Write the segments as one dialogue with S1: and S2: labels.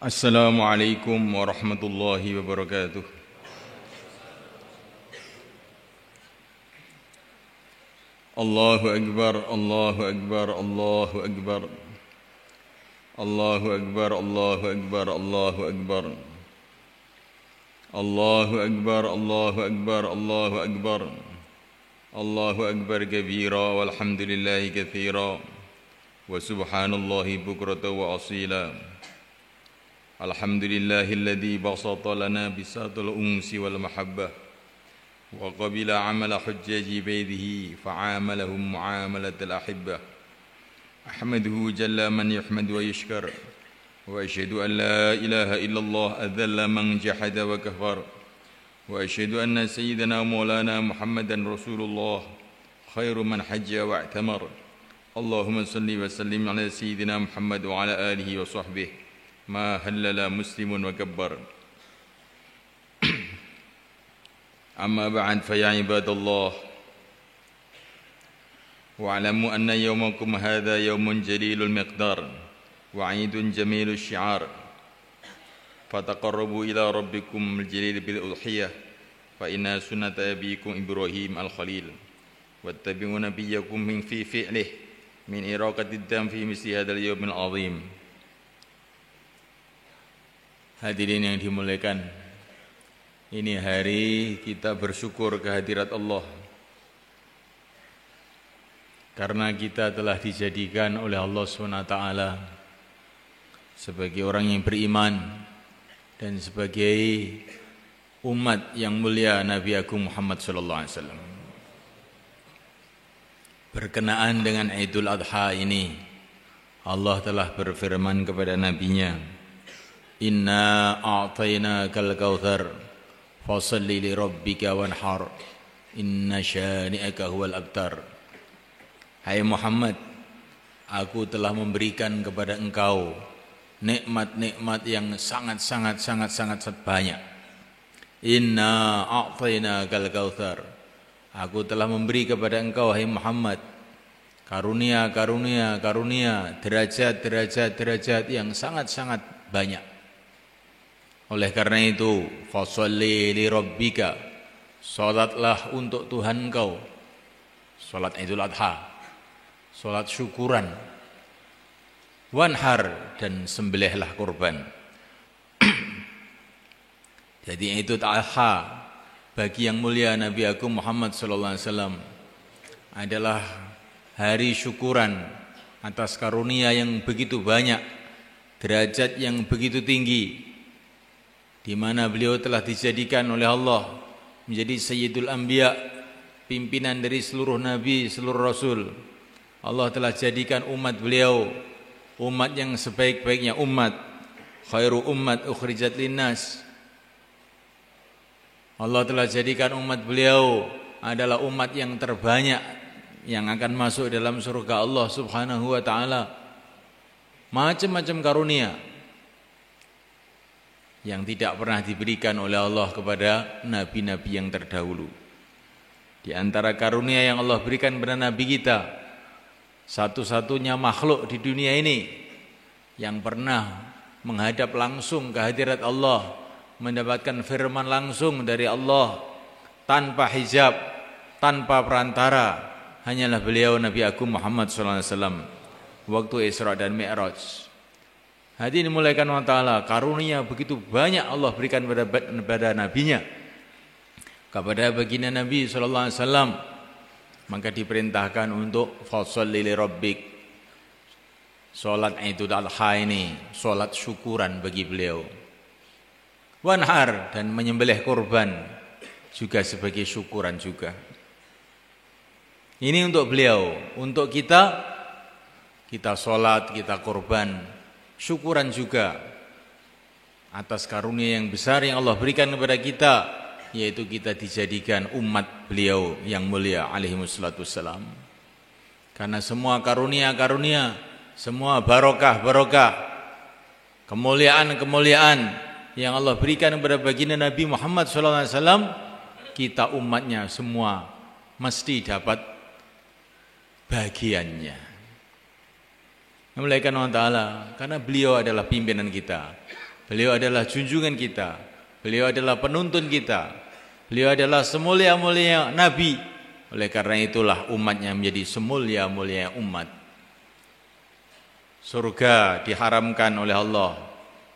S1: Assalamualaikum warahmatullahi wabarakatuh. Allahu Akbar, Allahu Akbar, Allahu Akbar. Allahu Akbar, Allahu Akbar, Allahu Akbar. Allahu Akbar, Allahu Akbar, Allahu Akbar. Allahu Akbar kabira walhamdulillahi katsira wa subhanallahi bukratan wa asila. Alhamdulillahilladzi basata lana bisatul unsi wal mahabbah wa qabila amala hujjaji baitihi fa'amalahum muamalatal ahibbah. Ahmaduhu jalla man yuhmadu wa yushkar wa asyhadu an la ilaha illallah adzalla man jahada wa kafar wa asyhadu anna sayyidana maulana Muhammadan Rasulullah khairu man hajja wa i'tamar. Allahumma salli wa sallim ala sayyidina Muhammad wa ala alihi wa sahbihi ma halala muslimun wa kabbar. Amma ba'd fa ya ibadallah wa'lamu anna yawmakum hadha yawmun jalilul miqdar wa 'idun jamilul syi'ar fataqarrabu ila rabbikum al-jalil bil udhiyah fa inna sunnata abikum Ibrahim al-Khalil wattabi'u nabiyyakum min fi fi'lihi min iraqatid dam fi misli hadzal yawmil 'azim. Hadirin yang dimuliakan, ini hari kita bersyukur kehadirat Allah karena kita telah dijadikan oleh Allah SWT sebagai orang yang beriman dan sebagai umat yang mulia Nabi Agung Muhammad SAW. Berkenaan dengan Idul Adha ini, Allah telah berfirman kepada Nabi-Nya, Inna a'tainakal kautsar fasalli li rabbika wanhar inna syani'aka huwal abtar. Hai Muhammad, aku telah memberikan kepada engkau nikmat-nikmat yang sangat banyak. Inna a'tainakal kautsar. Aku telah memberi kepada engkau hai Muhammad karunia, derajat yang sangat banyak. Oleh karena itu, fasholli li rabbika, salatlah untuk Tuhan engkau. Salat Idul Adha, salat syukuran. Wanhar, dan sembelihlah kurban. Jadi Idul Adha bagi yang mulia Nabi Agung Muhammad sallallahu alaihi wasallam adalah hari syukuran atas karunia yang begitu banyak, derajat yang begitu tinggi, di mana beliau telah dijadikan oleh Allah menjadi Sayyidul Anbiya, pimpinan dari seluruh nabi, seluruh rasul. Allah telah jadikan umat beliau umat yang sebaik-baiknya umat, khairu ummat ukhrijat linnas. Allah telah jadikan umat beliau adalah umat yang terbanyak yang akan masuk dalam surga Allah Subhanahu wa taala. Macam-macam karunia yang tidak pernah diberikan oleh Allah kepada nabi-nabi yang terdahulu. Di antara karunia yang Allah berikan kepada nabi kita, satu-satunya makhluk di dunia ini yang pernah menghadap langsung ke hadirat Allah, mendapatkan firman langsung dari Allah tanpa hijab, tanpa perantara, hanyalah beliau Nabi Agung Muhammad SAW waktu Isra dan Mi'raj. Hadirin dimulakan Allah Ta'ala, karunia begitu banyak Allah berikan kepada nabinya, kepada baginda Nabi SAW. Maka diperintahkan untuk fasholli li rabbik, salat Idul Adha ini salat syukuran bagi beliau. Wanhar, dan menyembelih kurban juga sebagai syukuran juga. Ini untuk beliau, untuk kita salat, kita kurban, syukuran juga atas karunia yang besar yang Allah berikan kepada kita, yaitu kita dijadikan umat beliau yang mulia alaihi wassalatu wassalam. Karena semua karunia-karunia, semua barokah-barokah, kemuliaan-kemuliaan yang Allah berikan kepada baginda Nabi Muhammad SAW, kita umatnya semua mesti dapat bagiannya. Memuliakan Allah Ta'ala, karena beliau adalah pimpinan kita. Beliau adalah junjungan kita. Beliau adalah penuntun kita. Beliau adalah semulia-mulia nabi. Oleh karena itulah umatnya menjadi semulia-mulia umat. Surga diharamkan oleh Allah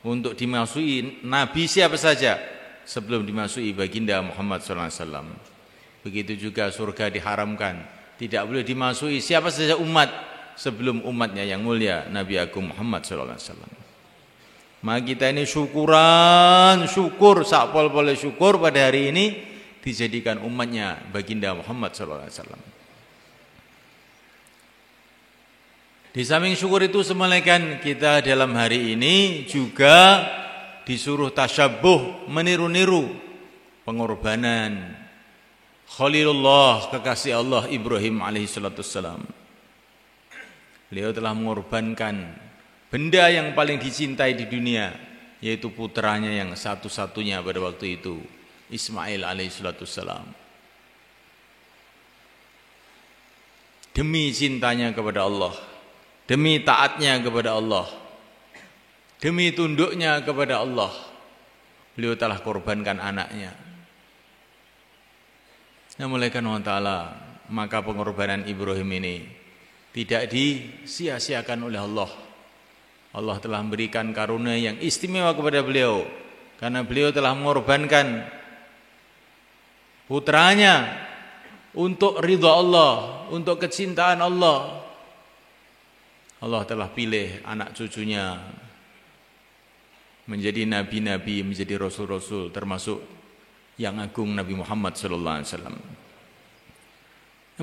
S1: untuk dimasuki nabi siapa saja sebelum dimasuki baginda Muhammad SAW. Begitu juga surga diharamkan, tidak boleh dimasuki siapa saja umat sebelum umatnya yang mulia Nabi Agung Muhammad SAW. Maka kita ini syukur sakpol-pol syukur pada hari ini dijadikan umatnya baginda Muhammad SAW. Di samping syukur itu semalakan kita dalam hari ini juga disuruh tasyabbuh, meniru-niru pengorbanan Khalilullah, kekasih Allah Ibrahim alaihissalam. Beliau telah mengorbankan benda yang paling dicintai di dunia, yaitu putranya yang satu-satunya pada waktu itu, Ismail alaihissalam. Demi cintanya kepada Allah, demi taatnya kepada Allah, demi tunduknya kepada Allah, beliau telah korbankan anaknya. Oleh karena Allah, maka pengorbanan Ibrahim ini tidak disia-siakan oleh Allah. Allah telah memberikan karunia yang istimewa kepada beliau, karena beliau telah mengorbankan putranya untuk ridha Allah, untuk kecintaan Allah. Allah telah pilih anak cucunya menjadi nabi-nabi, menjadi rasul-rasul, termasuk yang agung Nabi Muhammad sallallahu alaihi wasallam.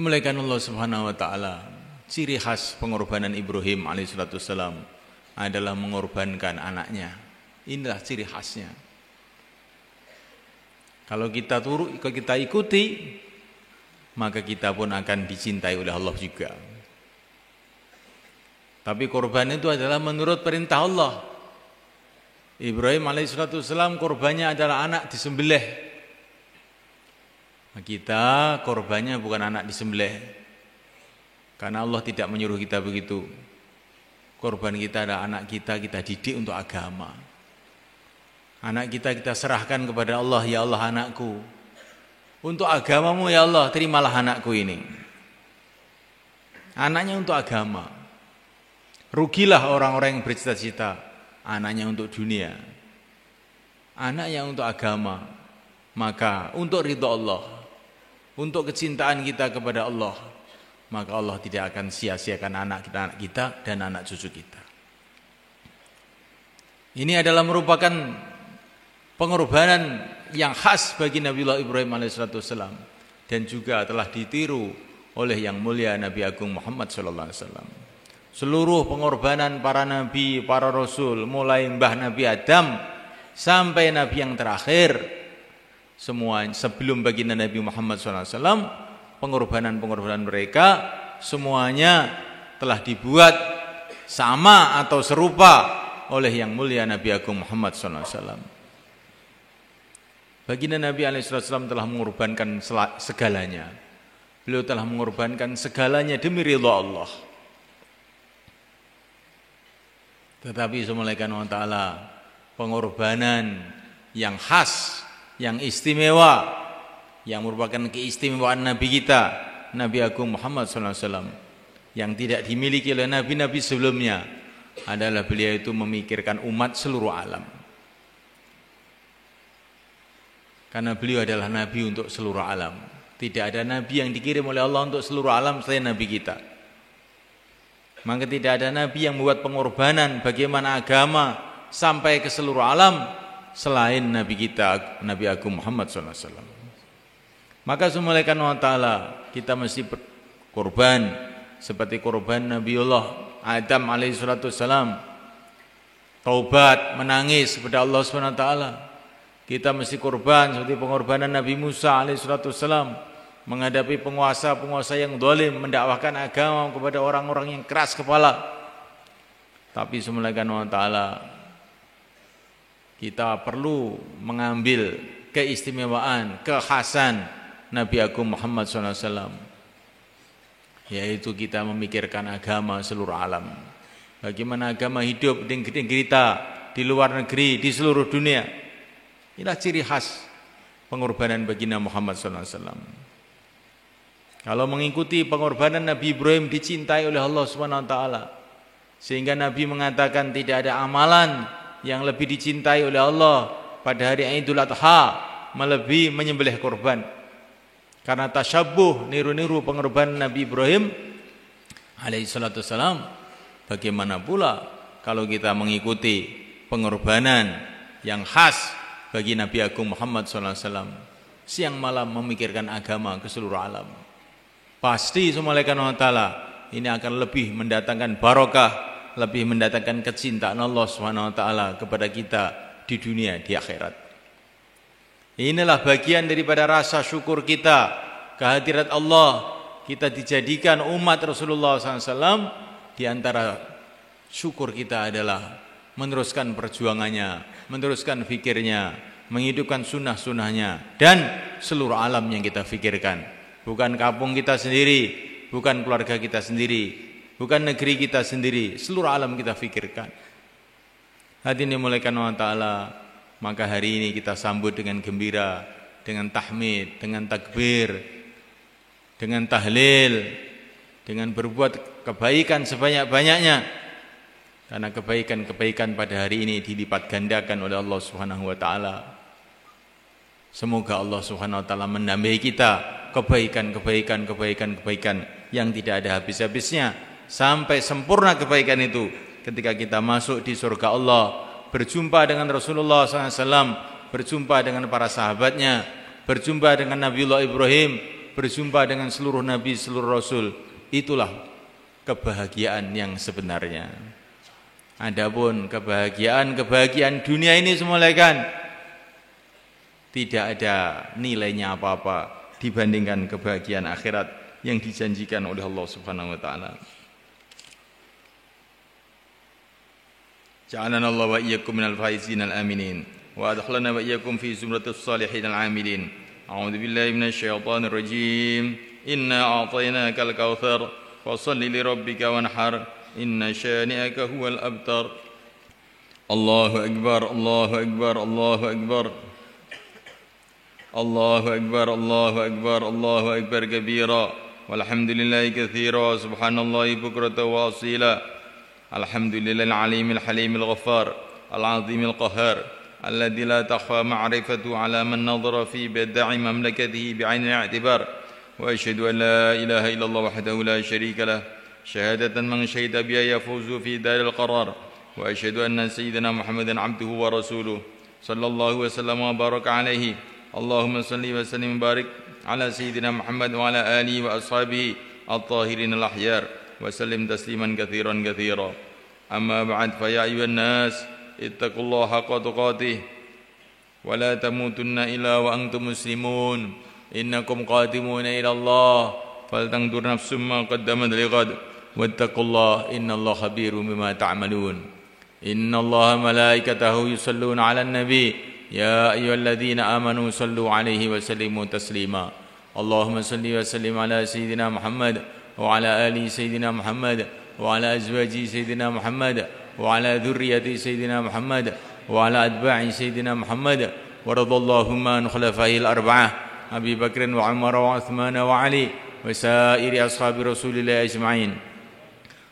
S1: Memuliakan Allah Subhanahu wa taala, ciri khas pengorbanan Ibrahim alaihissalam adalah mengorbankan anaknya. Inilah ciri khasnya. Kalau kita ikuti, maka kita pun akan dicintai oleh Allah juga. Tapi korban itu adalah menurut perintah Allah. Ibrahim alaihissalam korbannya adalah anak disembelih. Kita korbannya bukan anak disembelih, karena Allah tidak menyuruh kita begitu. Korban kita adalah anak kita didik untuk agama. Anak kita serahkan kepada Allah. Ya Allah, anakku, untuk agamamu ya Allah, terimalah anakku ini. Anaknya untuk agama. Rugilah orang-orang yang bercita-cita anaknya untuk dunia. Anaknya untuk agama. Maka untuk ridha Allah, untuk kecintaan kita kepada Allah, maka Allah tidak akan sia-siakan anak kita dan anak cucu kita. Ini adalah merupakan pengorbanan yang khas bagi Nabiullah Ibrahim alaihissalam, dan juga telah ditiru oleh yang mulia Nabi Agung Muhammad sallallahu alaihi wasallam. Seluruh pengorbanan para nabi, para rasul, mulai mbah Nabi Adam sampai nabi yang terakhir, semua sebelum baginda Nabi Muhammad SAW, pengorbanan-pengorbanan mereka semuanya telah dibuat sama atau serupa oleh yang mulia Nabi Agung Muhammad SAW. Baginda Nabi SAW telah mengorbankan segalanya. Beliau telah mengorbankan segalanya demi ridha Allah. Tetapi semulaikan Allah Ta'ala, pengorbanan yang khas, yang istimewa, yang merupakan keistimewaan Nabi kita, Nabi Agung Muhammad SAW, yang tidak dimiliki oleh nabi-nabi sebelumnya, adalah beliau itu memikirkan umat seluruh alam. Karena beliau adalah nabi untuk seluruh alam. Tidak ada nabi yang dikirim oleh Allah untuk seluruh alam selain nabi kita. Maka tidak ada nabi yang membuat pengorbanan bagaimana agama sampai ke seluruh alam selain Nabi kita, Nabi Agung Muhammad SAW. Maka semulaikan Allah Ta'ala, kita mesti berkorban seperti korban Nabiullah Adam alaihissalam, taubat, menangis kepada Allah SWT. Kita mesti korban seperti pengorbanan Nabi Musa alaihissalam, menghadapi penguasa-penguasa yang zalim, mendakwahkan agama kepada orang-orang yang keras kepala. Tapi semulaikan Allah Ta'ala, kita perlu mengambil keistimewaan, kekhasan Nabi Agung Muhammad SAW, yaitu kita memikirkan agama seluruh alam. Bagaimana agama hidup di negeri kita di luar negeri, di seluruh dunia. Inilah ciri khas pengorbanan baginda Muhammad SAW. Kalau mengikuti pengorbanan Nabi Ibrahim dicintai oleh Allah SWT, sehingga Nabi mengatakan tidak ada amalan yang lebih dicintai oleh Allah pada hari Idul Adha melebihi menyembelih korban. Karena tasyabuh, niru-niru pengorbanan Nabi Ibrahim alaihissalatu wassalam. Bagaimana pula kalau kita mengikuti pengorbanan yang khas bagi Nabi Agung Muhammad SAW, siang malam memikirkan agama ke seluruh alam. Pasti semua Allah ini akan lebih mendatangkan barokah, lebih mendatangkan kecintaan Allah SWT kepada kita di dunia, di akhirat. Inilah bagian daripada rasa syukur kita kehadirat Allah. Kita dijadikan umat Rasulullah SAW. Di antara syukur kita adalah meneruskan perjuangannya, meneruskan fikirnya, menghidupkan sunnah-sunnahnya, dan seluruh alam yang kita fikirkan. Bukan kampung kita sendiri, bukan keluarga kita sendiri, bukan negeri kita sendiri, seluruh alam kita fikirkan. Hadirin dimuliakan Allah Ta'ala, maka hari ini kita sambut dengan gembira, dengan tahmid, dengan takbir, dengan tahlil, dengan berbuat kebaikan sebanyak-banyaknya. Karena kebaikan-kebaikan pada hari ini dilipat gandakan oleh Allah Subhanahu wa taala. Semoga Allah Subhanahu wa taala menambahi kita kebaikan yang tidak ada habis-habisnya sampai sempurna kebaikan itu ketika kita masuk di surga Allah, berjumpa dengan Rasulullah SAW, berjumpa dengan para sahabatnya, berjumpa dengan Nabiullah Ibrahim, berjumpa dengan seluruh Nabi, seluruh Rasul. Itulah kebahagiaan yang sebenarnya. Adapun kebahagiaan dunia ini semulaikan tidak ada nilainya apa-apa dibandingkan kebahagiaan akhirat yang dijanjikan oleh Allah Subhanahu wa taala. Ja'alana Allah wa iyyakum minal faizin al-aminin wa adkhalana wa iyyakum fi zumratis salihin al-amilin. A'udzu billahi minasy syaithanir rajim. Inna a'tainakal kautsar fashalli li rabbika wanhar inna syani'aka huwal abtar. Allahu akbar, Allahu akbar, Allahu akbar. Allahu akbar, Allahu akbar, Allahu akbar kabira walhamdulillahi katsira subhanallahi bukratan wa asila. Alhamdulillahil alimil halimil ghaffar al-azimil qahhar alladzi la takhfa ma'rifatu ala man nadhara fi bada'i mamlakatihi bi'ainil i'tibar wa asyhadu an la ilaha illallah wahdahu la syarika lah syahadatan man syahida biha yafuzu fi daril qarar wa asyhadu anna sayyidina Muhammadan abduhu wa rasuluh sallallahu wa sallam wa baraka alaihi. Allahumma salli wa sallim wa barik ala sayyidina Muhammad wa ala alihi wa ashabihi at-tahirin al-ahyar wa sallim tasliman katsiran katsira. Amma ba'd, fa ya ayyuhan nas ittaqullaha haqqa tuqatih wa la tamutunna illa wa antum muslimun. Innakum qadimuna ila Allah faltanzur nafsum ma qaddamat lighad wattaqullaha innallaha khabirun bima ta'malun. Innallaha malaikatahu yusalluna 'alan nabi ya ayyuhalladzina amanu sallu 'alaihi wa sallimu taslima. Allahumma salli wa sallim ala sayyidina Muhammad wa ala ali sayyidina Muhammad wa ala azwaji sayyidina Muhammad wa ala dhurriyyati sayyidina Muhammad wa ala atba'i sayyidina Muhammad wa radallahumma an khulafa'il arba'ah Abi Bakr wa Umar wa Uthman wa Ali wa sa'iri ashabi Rasulillah ajma'in.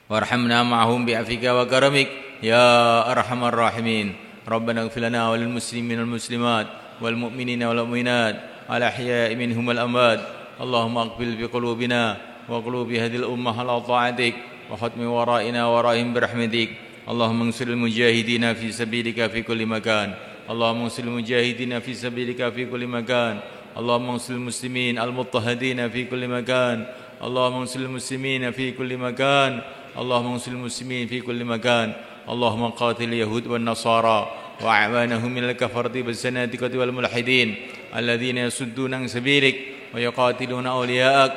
S1: Warhamna ma'hum bi'afika wa karamik ya arhamar rahimin. Rabbana ighfir lana wa lil muslimin wal muslimat wal mu'minina wal mu'minat al ahya'i minhum wal amwat. Allahumma aqbil bi qulubina wa qulubi hadhil ummah ala ta'atik wa khatmi wara'ina wa rahim birahmatik. Allahumma ansuril mujahidina fi sabilika fi kulli makan. Allahumma ansuril mujahidina fi sabilika fi kulli makan. Allahumma ansuril muslimin al-muttahidina fi kulli makan. Allahumma ansuril muslimin fi kulli makan. Allahumma ansuril muslimin fi kulli makan. Allahumma qatil yahud wan nasara wa a'wanahum minal kafarati was zanadiqati wal mulhidin alladhina yasudduna an sabilik wa yuqatiluna awliya'ak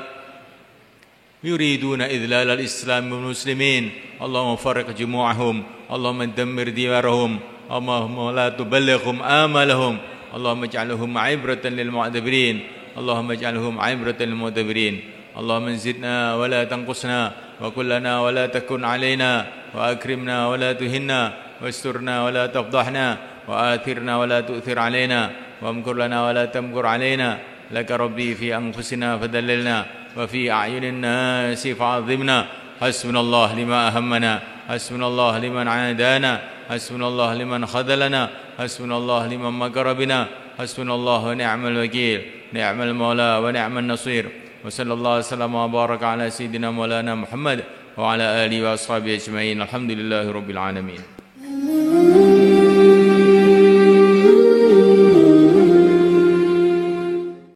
S1: yuriduna idlal al-islam wal muslimin. Allahumma farriq jumu'ahum. Allahumma dammir diyarahum. Allahumma la tuballighhum amalahum. Allahumma ij'alhum 'ibratan lil mu'tabirin. Allahumma ij'alhum 'ibratan lil mu'tabirin. Allahumma zidna wa la tanqusna wa kullana wa la takun 'alaina wa akrimna wa la tuhinna واسترنا ولا تفضحنا وآثرنا ولا تؤثر علينا وامكر لنا ولا تمكر علينا لك ربي في أنفسنا فدللنا وفي أعين الناس فعظمنا حسبنا الله لما أهمنا حسبنا الله لمن عادانا حسبنا الله لمن خذلنا حسبنا الله لمن مكر بنا حسبنا الله ونعم الوكيل نعم المولى ونعم النصير وصلى الله وسلم وبارك على سيدنا مولانا محمد وعلى آله وأصحابه أجمعين الحمد لله رب العالمين.